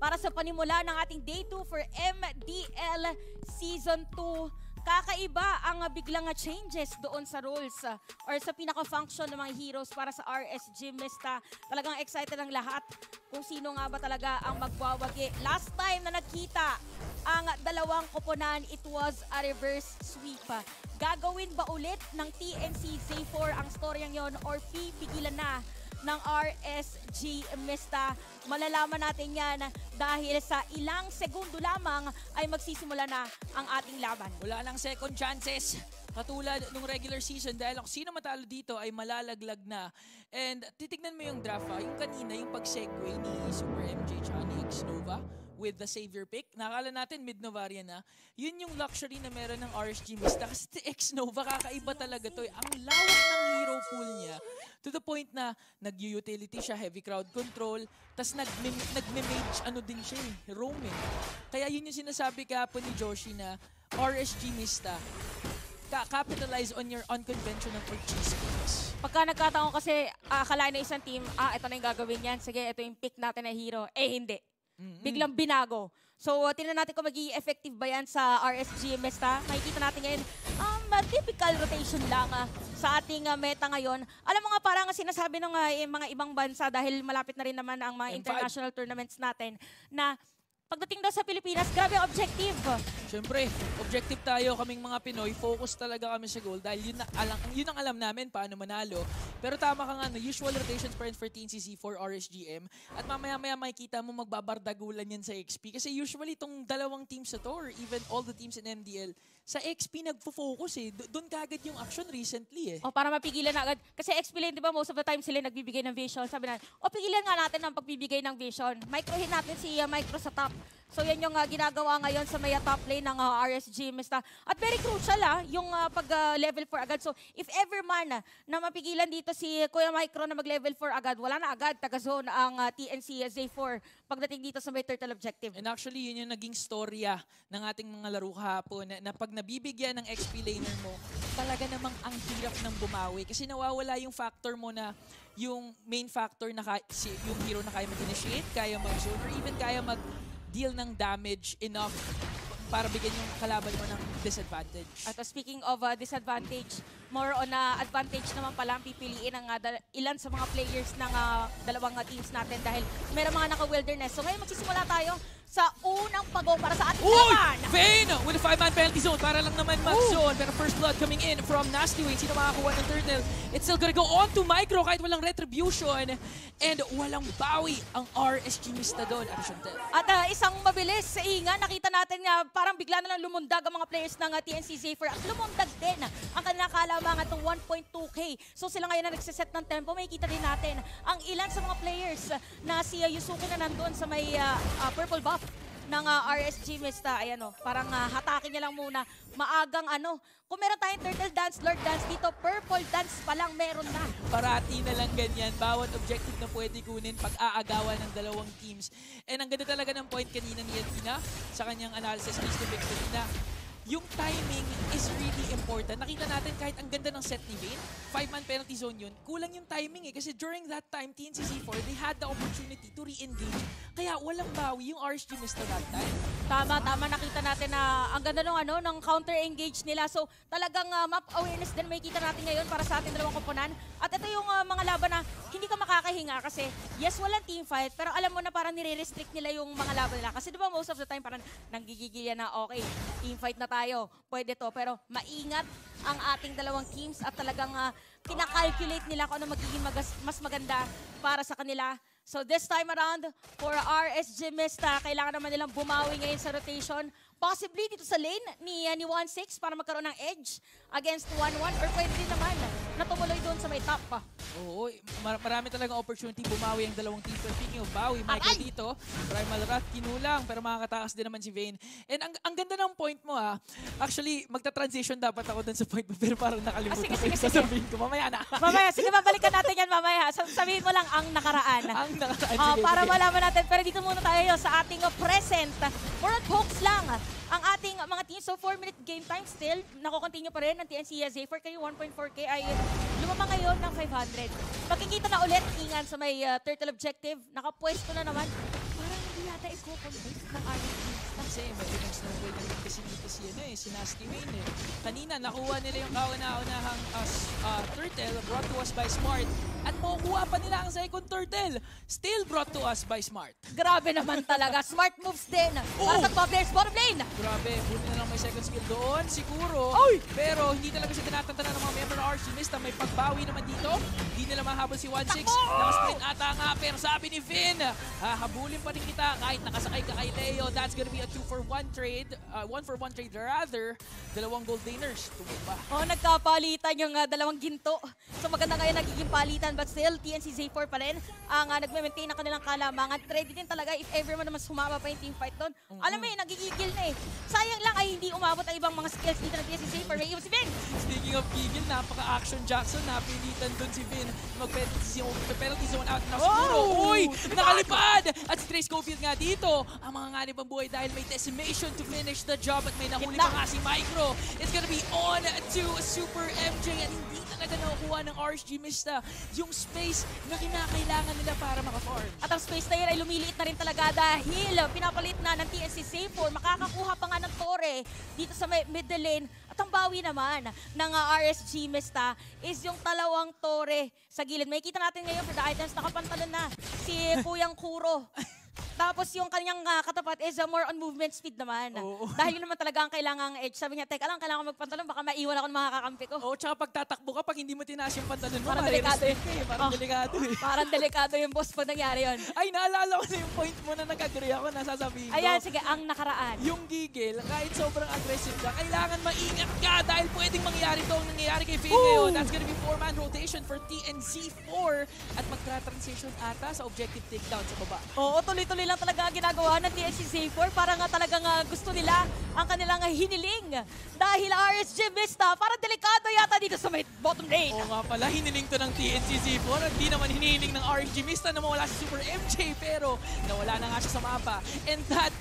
para sa panimula ng ating Day 2 for MDL Season 2. Kakaiba ang biglang changes doon sa roles or sa pinaka-function ng mga heroes para sa RSG Mista. Talagang excited ang lahat kung sino nga ba talaga ang magwawagi. Last time na nagkita ang dalawang koponan, it was a reverse sweep. Gagawin ba ulit ng TNC Z4 ang storyang yon or pipigilan na ng RSG Mista? Malalaman natin yan dahil sa ilang segundo lamang ay magsisimula na ang ating laban. Wala nang second chances. Katulad nung regular season dahil kung sino matalo dito ay malalaglag na. And titignan mo yung draft, yung kanina, yung pag-segue ni Super MJ tsaka ni Xnova with the savior pick. Nakala natin mid-Novaria na. Yun yung luxury na meron ng RSG Mista. Kasi Xnova, kakaiba talaga to. Ang lawak ng hero pool niya. To the point na nag-utility siya, heavy crowd control, tas nag-mage din siya roaming. Kaya yun yung sinasabi kahapon ni Joshi na RSG Mista, capitalize on your unconventional purchase picks. Pagka nagkataon kasi akalain na isang team, ito na yung gagawin yan, sige, ito yung pick natin na hero. Hindi. Biglang binago. So, tingnan natin kung magiging effective ba yan sa RSG Mista. Makikita natin ngayon, typical rotation lang sa ating meta ngayon. Alam mo nga, parang sinasabi ng mga ibang bansa dahil malapit na rin naman ang mga international tournaments natin na pagdating daw sa Pilipinas, grabe ang objective. Siyempre, objective tayo kaming mga Pinoy. Focus talaga kami sa goal dahil yun ang alam namin paano manalo. Pero tama ka nga, usual rotations pa rin for TNCC for RSGM. At mamaya-maya makikita mo magbabardagulan yan sa XP. Kasi usually itong dalawang teams na to or even all the teams in MDL, sa XP nagfo-focus Doon kagad yung action recently Para mapigilan na agad. Kasi XP lane, di ba, most of the time sila nagbibigay ng vision. Sabi na, pigilan nga natin ang pagbibigay ng vision. Microhin natin si Micro sa top. So yan yung ginagawa ngayon sa may top lane ng RSG Mista. At very crucial yung pag-level 4 agad. So if ever man na mapigilan dito si Kuya Micro na mag-level 4 agad, wala na agad taga-zone ang TNC Z4 pagdating dito sa may turtle objective. And actually yun yung naging storya ng ating mga laro kahapon na pag nabibigyan ng XP laner mo, talaga namang ang hirap ng bumawi. Kasi nawawala yung factor mo na yung main factor na yung hero na kaya mag-initiate, kaya mag-zone, or even kaya mag-deal ng damage enough para bigyan yung kalaban mo ng disadvantage. At speaking of disadvantage, more on advantage naman pala ang pipiliin ng ilan sa mga players ng dalawang teams natin dahil meron mga naka-wilderness. So ngayon magsisimula tayo sa unang pag-go para sa ating laban. Vayne with a 5-man penalty zone para lang naman mag-zone. Pero first blood coming in from Nasty Wayne. Sino makakuha ng turtle? It's still gonna go on to Micro kahit walang retribution. And walang bawi ang RSG Mista doon. At isang mabilis sa inga, nakita natin nga parang bigla na lang lumundag ang mga players ng TNC Z4 at lumundag din ang kanilang kalamangan itong 1.2k. So sila ngayon na nagsiset ng tempo. Makikita din natin ang ilan sa mga players na si Yusuke na nandun sa may purple buff ng RSG Mista. Ayan parang hatakin niya lang muna. Maagang kung meron tayong turtle dance, lord dance dito, purple dance pa lang meron na. Parati na lang ganyan. Bawat objective na pwede kunin pag-aagawan ng dalawang teams. And ang ganda talaga ng point kanina ni Edwina sa kanyang analysis based to victory na yung timing is really important. Nakita natin kahit ang ganda ng set ni Vayne, 5-man penalty zone yun, kulang yung timing kasi during that time, TNCC4, they had the opportunity to re-engage. Kaya walang bawi yung RSG Mista that time. Tama. Nakita natin na ang ganda ng counter-engage nila. So talagang map awareness din makikita natin ngayon para sa ating dalawang koponan. At ito yung mga laban na hindi ka makakahinga kasi yes, walang team fight, pero alam mo na parang nire-restrict nila yung mga laban nila. Kasi diba most of the time parang nanggigigil yan na okay, team fight na tayo, pwede to. Pero maingat ang ating dalawang teams at talagang kinakalculate nila kung ano magiging mas maganda para sa kanila. So this time around, for RSG Mista, kailangan naman nilang bumawi ngayon sa rotation. Possibly dito sa lane ni 1-6 para magkaroon ng edge against 1-1 or pwede din naman na tumuloy doon sa may top pa. Oo, marami talagang opportunity bumawi ang dalawang team. Pero speaking of bawi, Michael dito, Primal Wrath, kinulang, pero makakatakas din naman si Vayne. And ang ganda ng point mo actually, magta-transition dapat ako dun sa point mo, pero parang nakalimutan ko yung sasabihin ko. Mamaya na. Sige, babalikan natin yan mamaya. Sabihin mo lang ang nakaraan. Ang nakaraan. Para malaman natin. Pero dito muna tayo sa ating present. For hooks lang ang ating mga teams. So 4-minute game time still. Nako-continue pa rin ng TNC Z4. Kayo 1.4k ay lumamang ngayon ng 500. Pagkikita na ulit, ingan sa may turtle objective. Nakapwesto na naman. Parang hindi hindi yata i-contest ng RNG. Kasi medyo nag-snowball na rin kasi dito si Nasty Wayne eh. Kanina nakuha nila yung kauna-unahang turtle brought to us by Smart. At makukuha pa nila ang second turtle. Still brought to us by Smart. Grabe naman talaga. Smart moves din. Para sa top players, bottom lane. Grabe, buti na lang may second skill doon, siguro. Pero hindi talaga siya tinatantanan ng mga member ng RC Mista. May pagbawi naman dito. Hindi nila mahabol si 1-6. Naka-sprint ata nga, pero sabi ni Finn, habulin pa rin kita kahit nakasakay ka kay Leo. That's gonna be a 2-for-1 trade. 1-for-1 trade rather. Dalawang gold laners. Tumumba. Nagkapalitan yung dalawang ginto. So maganda ngayon nagiging palitan, but still TNC Z4 pa rin ang nagme-maintain ng kanilang kalamangan. Ready din talaga if ever mo naman sumama pa yung teamfight doon. Alam mo nagigigil na eh. Sayang lang ay hindi umabot ang ibang mga skills dito ng TNC Z4. May iwan si Vin! Speaking of gigil, napaka-action Jackson. Napilitan doon si Vin. Mag-penalty zone out na siguro. Uy! Nakalipad! At si Trey Schofield nga dito. Ang mga nganib ang buhay dahil may decimation to finish the job at may nahuli pa nga si Micro. It's gonna be on to Super MJ at hindi talaga nakukuha ng RSG Mista yung space na kinakailangan nila para maka-farm. At ang space na yun ay lumiliit na rin talaga dahil pinapalit na ng TNC Z4. Makakakuha pa nga ng Torre dito sa middle lane. At ang bawi naman ng RSG Mista is yung dalawang Torre sa gilid. May kita natin ngayon for the items, nakapantalon na si Kuyang Kuro. Tapos yung kanyang katapat is more on movement speed naman. Dahil yun naman talaga ang kailangang edge. Sabi niya, teka lang, kailangan magpantalon, baka maiwan ako ng mga kakampi ko. Tsaka pag tatakbo ka, pag hindi mo tinaas yung pantalon mo, parang delikado eh. Parang delikado eh. Parang delikado yung boss pag nangyari yun. Ay, naalala ko na yung point mo na nag-agree ako na sasabihin ko. Ayan, sige, ang nakaraan. Yung gigil, kahit sobrang aggressive ka, kailangan maingat ka dahil pwedeng mangyari to ang nangyayari kay Finn ngayon. That's gonna be 4-man rotation for TNC4 at magtra-transition ata sa objective takedown sa baba. Oo, tuloy-tuloy lang talaga ang ginagawa ng TNC Z4 para nga talagang gusto nila ang kanilang hiniling. Dahil RSG Mista, parang delikado yata dito sa may bottom lane. Oo nga pala, hiniling to ng TNC Z4 at di naman hiniling ng RSG Mista na mawala si Super MJ pero nawala na nga siya sa mapa. And that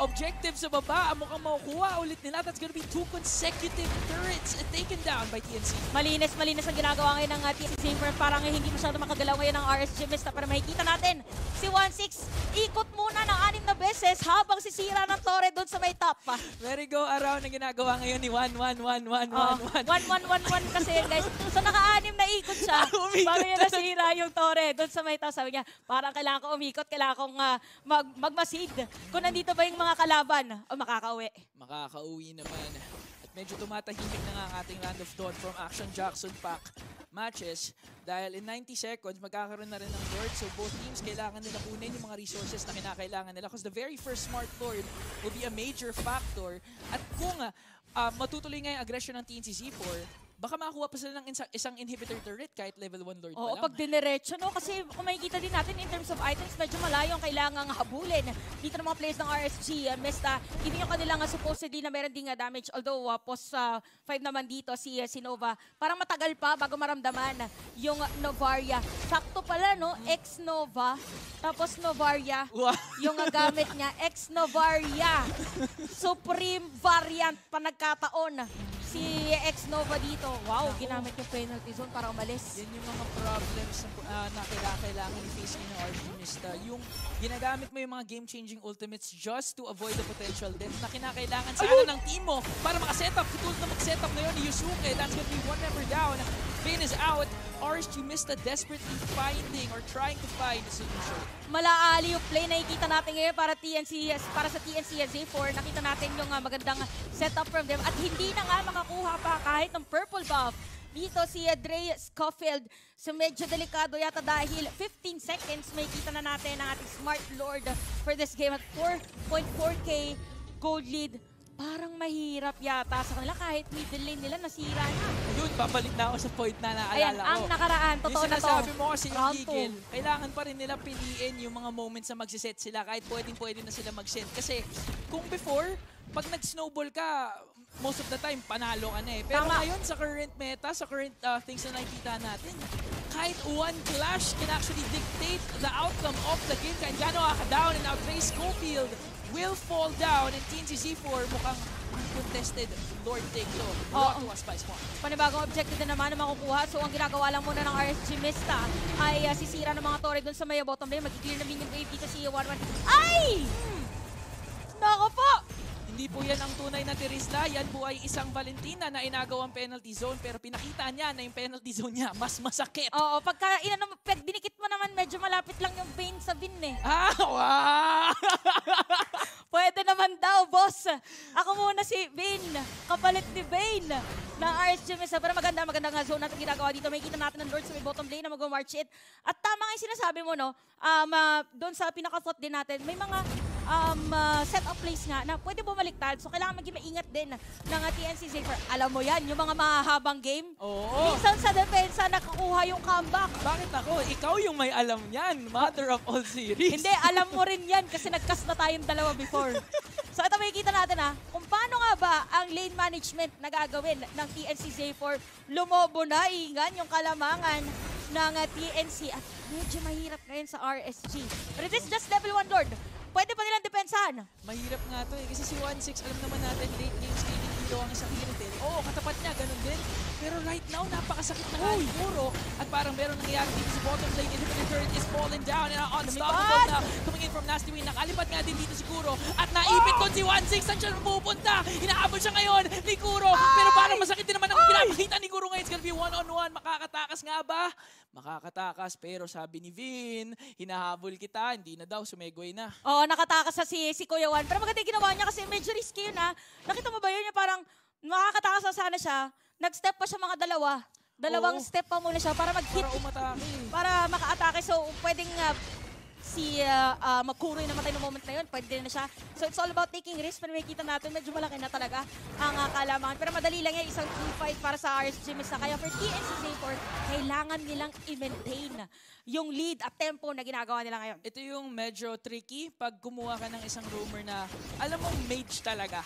objective sa baba, mukhang makukuha ulit nila. That's gonna be 2 consecutive turrets taken down by TNC. Malinis ang ginagawa ngayon ng TNC Z4. Parang hindi masyado makagalaw ngayon ng RSG Mista. Pero makikita natin, si 1-6 ikot muna ng 6 na beses habang sisira ng Torre doon sa may top. Very go around na ginagawa ngayon ni 1-1-1-1-1-1. 1-1-1-1 kasi yun guys. So naka-6 na ikot siya bago niya nasira yung Torre doon sa may top. Sabi niya, parang kailangan ko umikot, kailangan kong magmasid. Kung nandito ba yung mga kalaban, makakauwi. Makakauwi naman. At medyo tumatahimik na nga ang ating Land of Dawn from Action Jackson pack matches dahil in 90 seconds magkakaroon na rin ng Lord. So both teams kailangan nila kunin yung mga resources na kinakailangan nila because the very first Smart Lord will be a major factor. At kung matutuloy nga yung aggression ng TNC Z4, baka makakuha pa sila ng isang inhibitor turret kahit level 1 Lord pa lang. Oo, pag diniretso, no? Kasi kung makikita din natin in terms of items, medyo malayo ang kailangang habulin. Dito ng mga players ng RSG, Mista, even yung kanilang supposedly na meron din damage, although post 5 naman dito si Nova, parang matagal pa bago maramdaman yung Novaria. Sakto pala, no? Ex-Nova, tapos Novaria, yung gamit niya, ex-Novaria. Supreme variant pa nagkataon. Si ex-Nova dito, wow, ginamit yung penalty zone para umalis. Yan yung mga problems na kailangan i-face ng RG Mista. Yung ginagamit mo yung mga game-changing ultimates just to avoid the potential death na kinakailangan sana ng team mo para makasetup. Katulad na mag-setup ngayon ni Yusuke. That's gonna be 1 member down. Finn is out. RSG Mista desperately finding or trying to find a solution. Malaali yung play na nakikita natin ngayon para sa TNC Z4. Nakita natin yung magandang setup from them at hindi na nga makakuha pa kahit ng purple buff. Dito si Dre Schofield. So medyo delikado yata dahil 15 seconds may kita na natin ang ating Smart Lord for this game at 4.4k gold lead. Parang mahirap yata sa kanila kahit middle lane nila nasira na. Ayun, babalik na ako sa point na naalala Ayan, ko. ang nakaraan, totoo na to. Yung sinasabi mo kasi yung Round gigil, kailangan pa rin nila piliin yung mga moments na magsiset sila kahit pwede na sila mag-set. Kasi kung before, pag nag-snowball ka, most of the time, panalo ka na eh. Pero ngayon, sa current meta, sa current things na nakikita natin, kahit one clash can actually dictate the outcome of the game. Kahit gano'n ka-down and now Trey Schofield will fall down and TNC Z4 mukhang contested Lord take to. Oo. To a spice point. Panibagong objective din naman na makukuha. So, ang ginagawa lang muna ng RSG Mista ay sisira ng mga torre dun sa may bottom lane. Mag-clear na minion wave dito si 1-1. Ay! Nako po! Hindi po yan ang tunay na Terizla. Yan po ay isang Valentina na inagawang penalty zone pero pinakita niya na yung penalty zone niya mas masakit. Oo, pag dinikit mo naman, medyo malapit lang yung vein sa Vin eh. Ah, wow! Pwede naman daw, boss. Ako muna si Vin. Kapalit ni Vayne ng RSG Mista. Pero maganda nga zone natin ginagawa dito. May kita natin ng Lord sa may bottom lane na mag-march it. At tama nga yung sinasabi mo, no? Doon sa pinaka-thought din natin, may mga set-up plays nga na pwede bumaliktad. So, kailangan maging maingat din ng TNC Safer. Alam mo yan, yung mga mahahabang game. Oo. Minsan sa depensa, nakakuha yung comeback. Bakit ako? Ikaw yung may alam yan. Mother of all series. Hindi, alam mo rin yan kasi nag-cast na tayong dalawa before. So, ito makikita natin kung paano nga ba ang lane management na gagawin ng TNC Safer. Lumobo na, ingan yung kalamangan ng TNC. At medyo mahirap ngayon sa RSG. But it is just level 1 Lord. Pwede pa nilang depensahan. Mahirap nga to eh. Kasi si 1-6, alam naman natin, late game scaling hero ang isang hero. Oo, katapat niya, ganun din. Pero right now, napakasakit na nga puro. At parang meron nangyayari dito sa bottom lane. Inhibitor turret is falling down and unstoppable na. Coming in from Nasty Wing. Nakalipad nga din dito si Kuro. At naipit doon si 1-6. Saan siya pupunta? Hinaabol siya ngayon ni Kuro. Pero parang masakit din naman ang pinapakita ni Kuro ngayon. It's gonna be one-on-one. Makakatakas nga ba? Makakatakas. Pero sabi ni Vin, hinahabol kita. Hindi na daw, sumegway na. Oo, nakatakas sa si Kuya Juan. Pero maganda yung ginawa niya kasi medyo risky yun Nakita mo ba yun? Yung parang makakatakas na sana siya. Nag-step pa siya mga dalawa. Dalawang step pa muna siya para mag-hit. Para umatake. Para maka-atake. So, pwedeng si Makuro yung namatay ng moment na yun. Pwede na siya. So, it's all about taking risk. Pero may kita natin, medyo malaki na talaga ang kalamangan. Pero madali lang yan. Isang team fight para sa RSG Mista. Kaya for TNC Safer, kailangan nilang i-maintain yung lead at tempo na ginagawa nila ngayon. Ito yung medyo tricky pag kumuha ka ng isang roamer na alam mong mage talaga.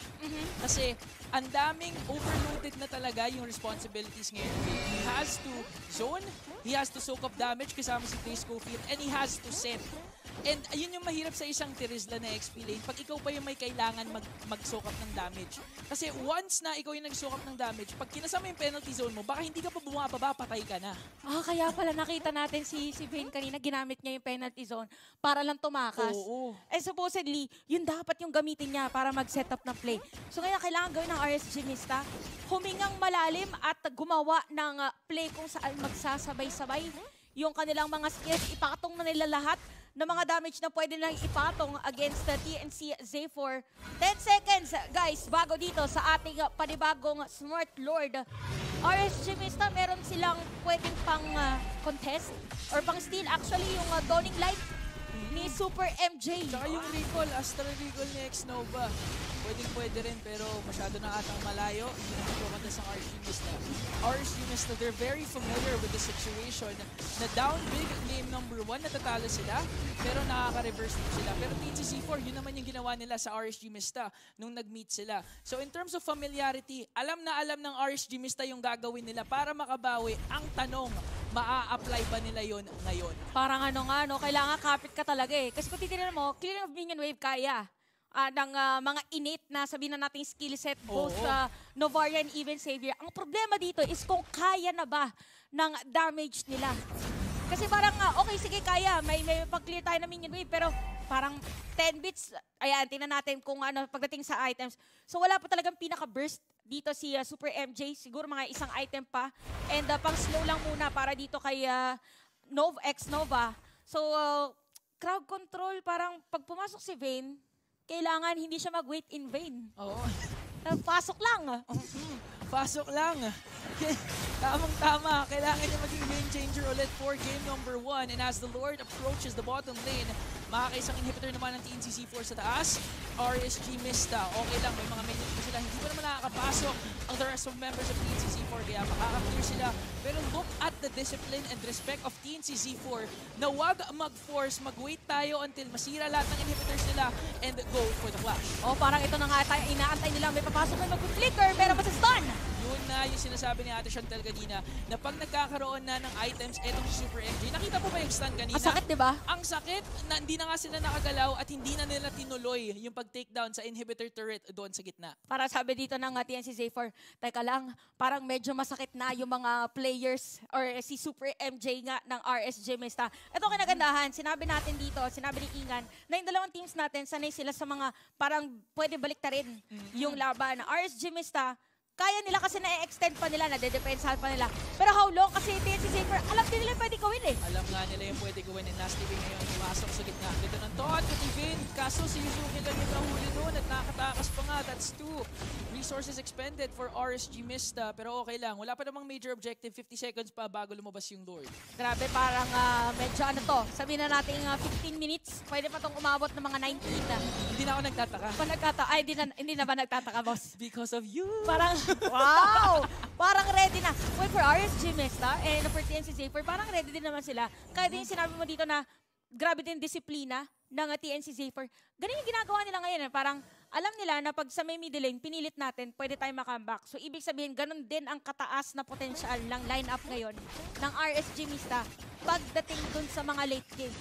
Kasi ang daming overloaded na talaga yung responsibilities ngayon. He has to zone, he has to soak up damage kasama si Tay Schofield, and he has to set. And ayun yung mahirap sa isang Terizla na XP lane. Pag ikaw pa yung may kailangan mag-soak up ng damage. Kasi once na ikaw yung nag-soak up ng damage, pag kinasama yung penalty zone mo, baka hindi ka pa bumababa, patay ka na. Kaya pala nakita natin si Vayne kanina, ginamit niya yung penalty zone para lang tumakas. Oo. And supposedly, yun dapat yung gamitin niya para mag-set up ng play. So ngayon, kailangan gawin ng RSG Mista, humingang malalim at gumawa ng play kung saan magsasabay-sabay yung kanilang mga skills. Ipatong na nila lahat ng mga damage na pwede lang ipatong against the TNC Z4. 10 seconds, guys, bago dito sa ating panibagong Smart Lord. RSG Mista, meron silang pwedeng pang contest or pang steal. Actually, yung Dawning Light ni Super MJ. Tsaka yung recall, Astral Recall ni X-Nova. Pwede rin pero masyado na atang malayo. Hindi na magpapanta sa RSG Mista. RSG Mista, they're very familiar with the situation na down big game number 1, natatalo sila pero nakaka-reverse din sila. Pero TNC4, yun naman yung ginawa nila sa RSG Mista nung nag-meet sila. So in terms of familiarity, alam na alam ng RSG Mista yung gagawin nila para makabawi. Ang tanong, maa-apply ba nila yon ngayon? Parang kailangan kapit ka talaga eh. Kasi kung titignan mo, clearing of minion wave kaya. Ng mga innate na sabihin na natin skill set, both Novaria and even Xavier. Ang problema dito is kung kaya na ba ng damage nila. Kasi parang, okay, sige, kaya. May pag-clear tayo ng minion wave, pero parang 10 bits. Ayan, tingnan natin kung pagdating sa items. So wala pa talagang pinaka-burst dito si Super MJ. Siguro mga isang item pa. And pang slow lang muna para dito kay X-Nova. So, crowd control, parang pag pumasok si Vayne, kailangan hindi siya mag-wait in vain. Oo. Pasok lang. Pasok lang. Tamang-tama. Kailangan niya maging game changer ulit for game number 1. And as the Lord approaches the bottom lane, makakaisang inhibitor naman ng TNC4 sa taas. RSG Mista. Okay lang, may mga minions pa sila. Hindi pa naman nakakapasok ang the rest of members of TNC4. Kaya makaka-clear sila. Pero look at the discipline and respect of TNC4 na wag mag-force, mag-wait tayo until masira lahat ng inhibitors nila and go for the flash. Parang ito na nga tayo inaantay nila. May papasok na mag-flicker pero masastun. Yun na yung sinasabi ni Ate Chantel kanina na pag nagkakaroon na ng items etong si Super MJ, nakita mo ba yung stun kanina? Ang sakit, di ba? Ang sakit na hindi na nga sila nakagalaw at hindi na nila tinuloy yung pag-takedown sa inhibitor turret doon sa gitna. Para sabi dito ng TNC Zephyr, teka lang, parang medyo masakit na yung mga players or si Super MJ nga ng RSG Mista. Ito ang kinagandahan, sinabi natin dito, sinabi ni Ingan, na yung dalawang teams natin, sanay sila sa mga parang pwede baliktarin yung laban. RSG Mista, kaya nila kasi na-extend pa nila, nade-depensahan pa nila. Pero how long? Kasi TNC Zephyr, alam din nila pwede gawin eh. Alam nga nila yung pwede gawin ng Nasty Vin ngayon, pumasok sa gitna. Dito ng Todd, Nasty Vin, kaso si Yuzuki lang yung nahuli doon at nakatakas pa nga. That's 2 resources expended for RSG Mista. Pero okay lang, wala pa namang major objective, 50 seconds pa bago lumabas yung Lord. Grabe, parang medyo ano to, sabihin na natin 15 minutes, pwede pa tong umabot ng mga 19 na. Hindi na ako nagtataka. Ay, hindi na ba nagtataka, boss? Because of you. Parang, wow! Parang ready na. Wait, for RSG Mesta and for TNC Zephyr, parang ready din naman sila. Kaya din sinabi mo dito na grabe din disiplina ng TNC Zephyr. Ganun yung ginagawa nila ngayon. Parang alam nila na pag sa may middle lane, pinilit natin, pwede tayo makambak. So, ibig sabihin, ganun din ang kataas na potensyal ng lineup ngayon ng RSG Mista pagdating dun sa mga late game.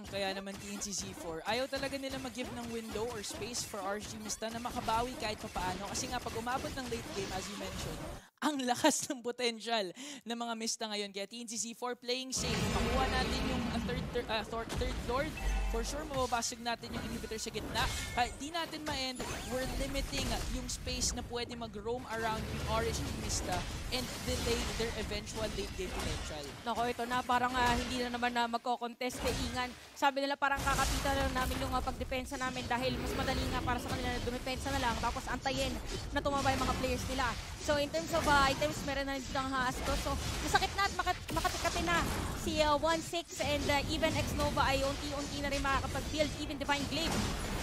Kaya naman TNC Z4, ayaw talaga nila mag-give ng window or space for RSG Mista na makabawi kahit papaano. Kasi nga pag umabot ng late game, as you mentioned, ang lakas ng potential ng mga Mista ngayon. Kaya TNC Z4 playing safe. Makuha natin yung third Lord. For sure, mababasag natin yung inhibitor sa gitna. Di natin ma-end, we're limiting yung space na pwede mag-roam around yung RSG Mista and delay their eventual late game potential. Nako, ito na parang hindi na naman na magko-contest kay Ingan. Sabi nila parang kakapita na namin yung pagdepensa namin dahil mas madali nga para sa kanila na dumepensa na lang tapos antayin na tumaba yung mga players nila. So in terms of items, meron na dito ang haasto. So masakit na at makatikati na si 1-6 and even X-Nova ay unti-unti na rin makakapag-build. Even Divine Glaive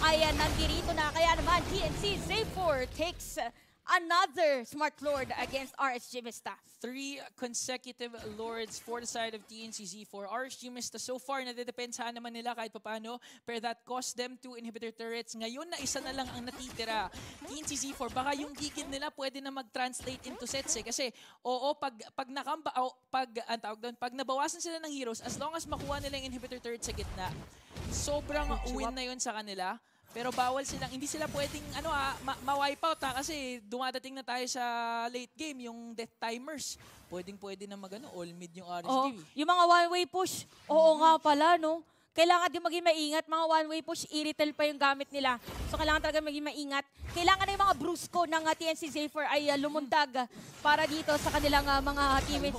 ay nandirito na. Kaya naman TNC Zephyr takes another Smart Lord against RSG Mista. 3 consecutive Lords for the side of TNC Z4. RSG Mista so far, nadidepensahan naman nila kahit papano, pero that cost them 2 inhibitor turrets. Ngayon na isa na lang ang natitira. TNC Z4, baka yung gigid nila pwede na mag-translate into sets eh. Kasi, oo, pag nabawasan sila ng heroes, as long as makuha nila yung inhibitor turret sa gitna, sobrang win na yun sa kanila. Pero bawal silang, hindi sila pwedeng ma-wipe out kasi dumadating na tayo sa late game, yung death timers. Pwede na all mid yung RSG. Oh, yung mga one-way push, oo nga pala, no? Kailangan din maging maingat. Mga one-way push, irrital pa yung gamit nila. So kailangan talaga maging maingat. Kailangan na yung mga brusco ng TNC Zephyr ay lumundag para dito sa kanilang mga teammates.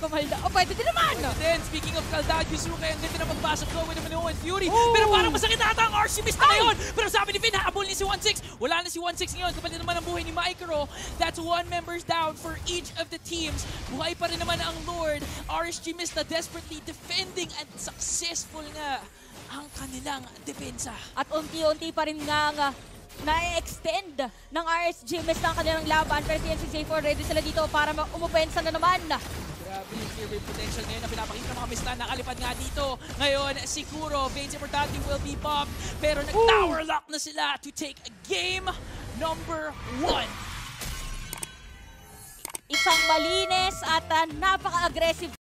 Kumalda. Oh, pwede din naman! Then, speaking of Kaldad, Yusuke, ang ganda na magpasok ko with the and Fury. Pero parang masakit ata ang RSG Mista ngayon. Pero sabi ni Finn, habol ni si 1-6. Wala na si 1-6 ngayon. Kapalit naman ang buhay ni Micro. That's 1 members down for each of the teams. Buhay pa rin naman ang Lord. RSG Mista desperately defending and successful nga ang kanilang depensa. At unti-unti pa rin nga na-extend ng RSG Mista ang kanilang laban. Pero TNC Zephyr ready sila dito para umupensa na naman. Grabe yung clear wave potential ngayon na pinapakita ng mga Mista. Nakalipad nga dito. Ngayon, si Kuro, Veins Importante will be popped. Pero nag-tower lock na sila to take game number 1. Isang malinis at napaka-aggressive